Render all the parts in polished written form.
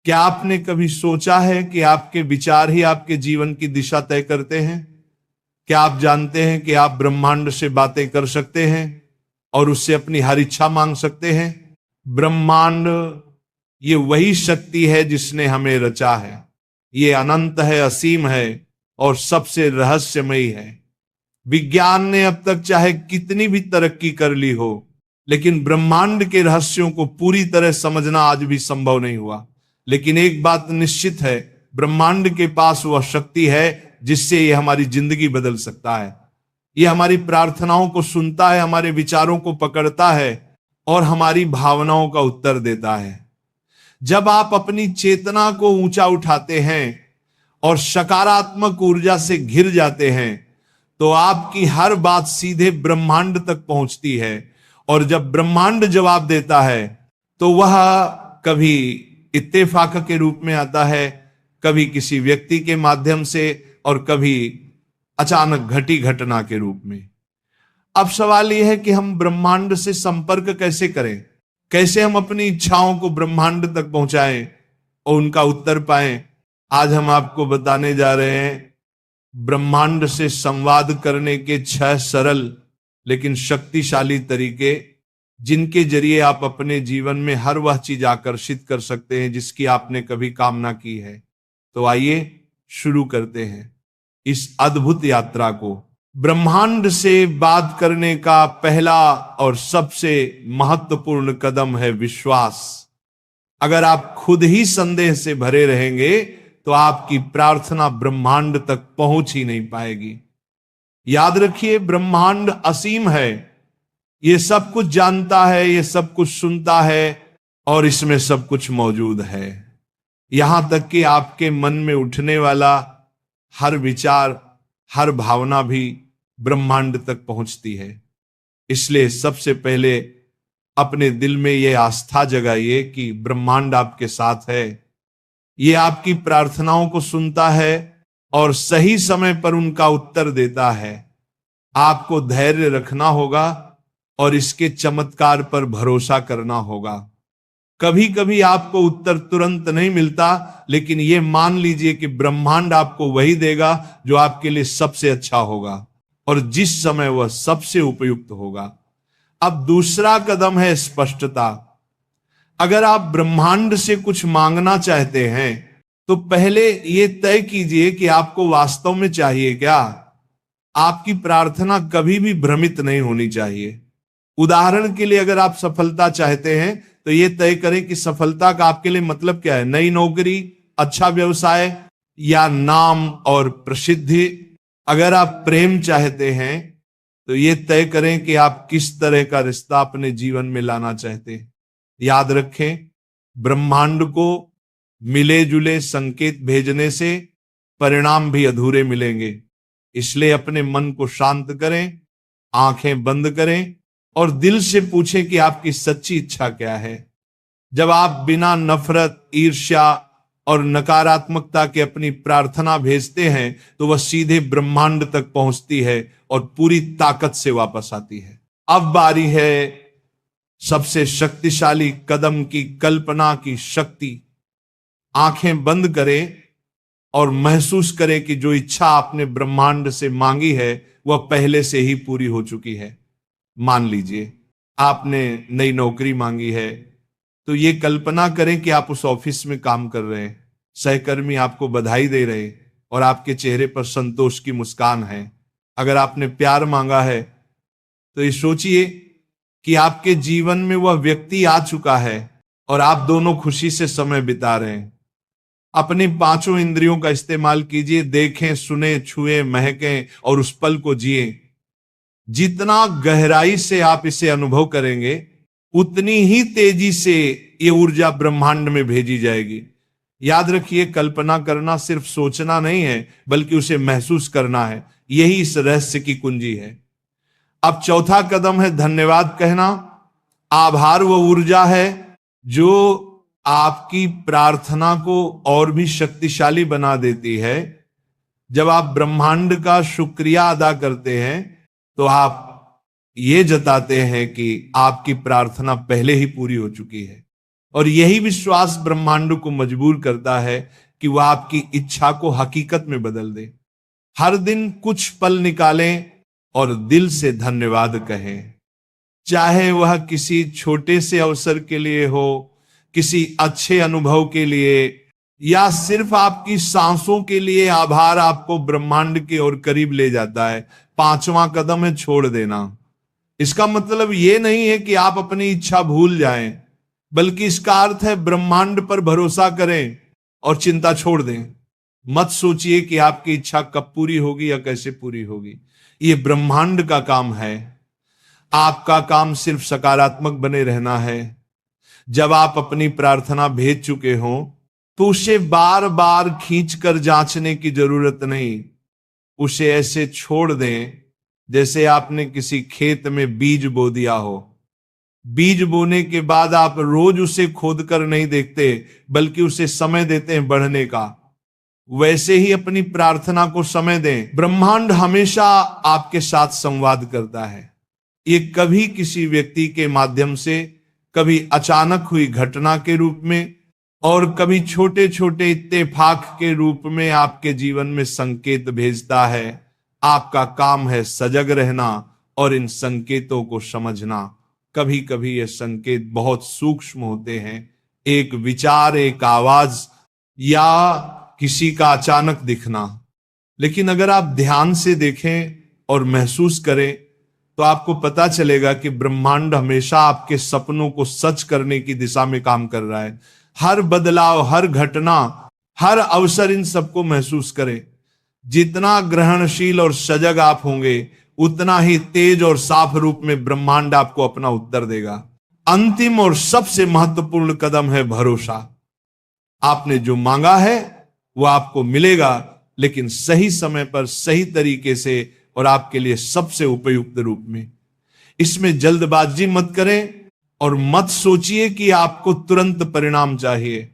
क्या आपने कभी सोचा है कि आपके विचार ही आपके जीवन की दिशा तय करते हैं? क्या आप जानते हैं कि आप ब्रह्मांड से बातें कर सकते हैं और उससे अपनी हर इच्छा मांग सकते हैं? ब्रह्मांड ये वही शक्ति है जिसने हमें रचा है। ये अनंत है, असीम है और सबसे रहस्यमयी है। विज्ञान ने अब तक चाहे कितनी भी तरक्की कर ली हो, लेकिन ब्रह्मांड के रहस्यों को पूरी तरह समझना आज भी संभव नहीं हुआ। लेकिन एक बात निश्चित है, ब्रह्मांड के पास वह शक्ति है जिससे यह हमारी जिंदगी बदल सकता है। यह हमारी प्रार्थनाओं को सुनता है, हमारे विचारों को पकड़ता है और हमारी भावनाओं का उत्तर देता है। जब आप अपनी चेतना को ऊंचा उठाते हैं और सकारात्मक ऊर्जा से घिर जाते हैं, तो आपकी हर बात सीधे ब्रह्मांड तक पहुंचती है। और जब ब्रह्मांड जवाब देता है, तो वह कभी इत्तेफाक के रूप में आता है, कभी किसी व्यक्ति के माध्यम से और कभी अचानक घटी घटना के रूप में। अब सवाल यह है कि हम ब्रह्मांड से संपर्क कैसे करें, कैसे हम अपनी इच्छाओं को ब्रह्मांड तक पहुंचाएं और उनका उत्तर पाएं। आज हम आपको बताने जा रहे हैं ब्रह्मांड से संवाद करने के 6 सरल लेकिन शक्तिशाली तरीके, जिनके जरिए आप अपने जीवन में हर वह चीज आकर्षित कर सकते हैं जिसकी आपने कभी कामना की है। तो आइए शुरू करते हैं इस अद्भुत यात्रा को। ब्रह्मांड से बात करने का पहला और सबसे महत्वपूर्ण कदम है विश्वास। अगर आप खुद ही संदेह से भरे रहेंगे तो आपकी प्रार्थना ब्रह्मांड तक पहुंच ही नहीं पाएगी। याद रखिए, ब्रह्मांड असीम है। ये सब कुछ जानता है, ये सब कुछ सुनता है और इसमें सब कुछ मौजूद है। यहां तक कि आपके मन में उठने वाला हर विचार, हर भावना भी ब्रह्मांड तक पहुंचती है। इसलिए सबसे पहले अपने दिल में यह आस्था जगाइए कि ब्रह्मांड आपके साथ है। ये आपकी प्रार्थनाओं को सुनता है और सही समय पर उनका उत्तर देता है। आपको धैर्य रखना होगा और इसके चमत्कार पर भरोसा करना होगा। कभी कभी आपको उत्तर तुरंत नहीं मिलता, लेकिन यह मान लीजिए कि ब्रह्मांड आपको वही देगा जो आपके लिए सबसे अच्छा होगा और जिस समय वह सबसे उपयुक्त होगा। अब दूसरा कदम है स्पष्टता। अगर आप ब्रह्मांड से कुछ मांगना चाहते हैं तो पहले यह तय कीजिए कि आपको वास्तव में चाहिए क्या। आपकी प्रार्थना कभी भी भ्रमित नहीं होनी चाहिए। उदाहरण के लिए, अगर आप सफलता चाहते हैं तो यह तय करें कि सफलता का आपके लिए मतलब क्या है। नई नौकरी, अच्छा व्यवसाय या नाम और प्रसिद्धि। अगर आप प्रेम चाहते हैं तो यह तय करें कि आप किस तरह का रिश्ता अपने जीवन में लाना चाहते हैं। याद रखें, ब्रह्मांड को मिले जुले संकेत भेजने से परिणाम भी अधूरे मिलेंगे। इसलिए अपने मन को शांत करें, आंखें बंद करें और दिल से पूछें कि आपकी सच्ची इच्छा क्या है। जब आप बिना नफरत, ईर्ष्या और नकारात्मकता के अपनी प्रार्थना भेजते हैं तो वह सीधे ब्रह्मांड तक पहुंचती है और पूरी ताकत से वापस आती है। अब बारी है सबसे शक्तिशाली कदम की, कल्पना की शक्ति। आंखें बंद करें और महसूस करें कि जो इच्छा आपने ब्रह्मांड से मांगी है वह पहले से ही पूरी हो चुकी है। मान लीजिए आपने नई नौकरी मांगी है, तो ये कल्पना करें कि आप उस ऑफिस में काम कर रहे हैं, सहकर्मी आपको बधाई दे रहे और आपके चेहरे पर संतोष की मुस्कान है। अगर आपने प्यार मांगा है तो ये सोचिए कि आपके जीवन में वह व्यक्ति आ चुका है और आप दोनों खुशी से समय बिता रहे हैं। अपनी 5 इंद्रियों का इस्तेमाल कीजिए। देखें, सुने, छुए, महकें और उस पल को जिए। जितना गहराई से आप इसे अनुभव करेंगे, उतनी ही तेजी से ये ऊर्जा ब्रह्मांड में भेजी जाएगी। याद रखिए, कल्पना करना सिर्फ सोचना नहीं है, बल्कि उसे महसूस करना है। यही इस रहस्य की कुंजी है। अब चौथा कदम है धन्यवाद कहना। आभार वो ऊर्जा है जो आपकी प्रार्थना को और भी शक्तिशाली बना देती है। जब आप ब्रह्मांड का शुक्रिया अदा करते हैं तो आप ये जताते हैं कि आपकी प्रार्थना पहले ही पूरी हो चुकी है। और यही विश्वास ब्रह्मांड को मजबूर करता है कि वह आपकी इच्छा को हकीकत में बदल दे। हर दिन कुछ पल निकालें और दिल से धन्यवाद कहें, चाहे वह किसी छोटे से अवसर के लिए हो, किसी अच्छे अनुभव के लिए, या सिर्फ आपकी सांसों के लिए। आभार आपको ब्रह्मांड के और करीब ले जाता है। 5वां कदम है छोड़ देना। इसका मतलब यह नहीं है कि आप अपनी इच्छा भूल जाएं, बल्कि इसका अर्थ है ब्रह्मांड पर भरोसा करें और चिंता छोड़ दें। मत सोचिए कि आपकी इच्छा कब पूरी होगी या कैसे पूरी होगी। यह ब्रह्मांड का काम है। आपका काम सिर्फ सकारात्मक बने रहना है। जब आप अपनी प्रार्थना भेज चुके हो तो उसे बार बार खींचकर जांचने की जरूरत नहीं। उसे ऐसे छोड़ दें जैसे आपने किसी खेत में बीज बो दिया हो। बीज बोने के बाद आप रोज उसे खोदकर नहीं देखते, बल्कि उसे समय देते हैं बढ़ने का। वैसे ही अपनी प्रार्थना को समय दें। ब्रह्मांड हमेशा आपके साथ संवाद करता है। ये कभी किसी व्यक्ति के माध्यम से, कभी अचानक हुई घटना के रूप में, और कभी छोटे छोटे इत्तेफाक के रूप में आपके जीवन में संकेत भेजता है। आपका काम है सजग रहना और इन संकेतों को समझना। कभी कभी ये संकेत बहुत सूक्ष्म होते हैं, एक विचार, एक आवाज, या किसी का अचानक दिखना। लेकिन अगर आप ध्यान से देखें और महसूस करें तो आपको पता चलेगा कि ब्रह्मांड हमेशा आपके सपनों को सच करने की दिशा में काम कर रहा है। हर बदलाव, हर घटना, हर अवसर, इन सबको महसूस करें। जितना ग्रहणशील और सजग आप होंगे, उतना ही तेज और साफ रूप में ब्रह्मांड आपको अपना उत्तर देगा। अंतिम और सबसे महत्वपूर्ण कदम है भरोसा। आपने जो मांगा है वो आपको मिलेगा, लेकिन सही समय पर, सही तरीके से और आपके लिए सबसे उपयुक्त रूप में। इसमें जल्दबाजी मत करें और मत सोचिए कि आपको तुरंत परिणाम चाहिए।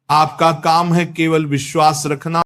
आपका काम है केवल विश्वास रखना